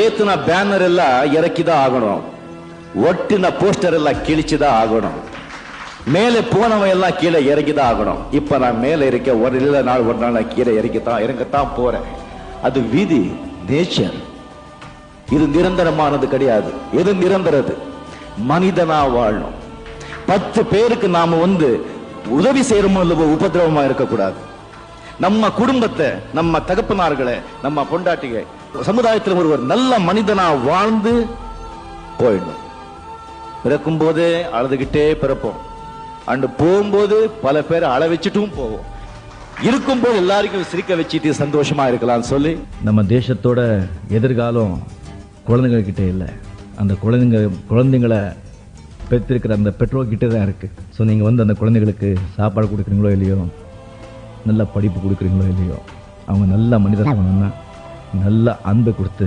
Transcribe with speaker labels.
Speaker 1: ಏತನ banner ಎಲ್ಲ ಎರಕಿದ ಆಗணும், ಒಟ್ಟಿನ poster எல்லாம் கிழிச்சுதான் ஆகணும், மேலே போனவன் எல்லாம் கீழே இறங்கிதான் ஆகணும். இப்ப நான் மேலே இருக்க ஒரு நாள் நான் கீழே இறங்கத்தான் போறேன். அது விதி, நேச்சர். இது நிரந்தரமானது கிடையாது. எது நிரந்தரது? மனிதனா வாழணும். 10 பேருக்கு நாம உதவி செய்யறோமோ இல்லவோ உபதிரவமா இருக்கக்கூடாது. நம்ம குடும்பத்தை, நம்ம தகப்பனார்களை, நம்ம பொண்டாட்டிகை, சமுதாயத்தில் ஒருவர் நல்ல மனிதனா வாழ்ந்து போயிடணும். பிறக்கும் போதே அழுதுகிட்டே பிறப்போம், அண்டு போகும்போது பல பேரை அழ வச்சுட்டும் போவோம். இருக்கும்போது எல்லாருக்கும் சிரிக்க வச்சுட்டு சந்தோஷமா இருக்கலாம் சொல்லி.
Speaker 2: நம்ம தேசத்தோட எதிர்காலம் குழந்தைங்க கிட்டே இல்லை, அந்த குழந்தைங்களை பெற்றிருக்கிற அந்த பெற்றோர்கிட்ட தான் இருக்கு. ஸோ நீங்கள் அந்த குழந்தைகளுக்கு சாப்பாடு கொடுக்குறீங்களோ இல்லையோ, நல்ல படிப்பு கொடுக்குறீங்களோ இல்லையோ, அவங்க நல்ல மனிதராக நல்ல அன்பை கொடுத்து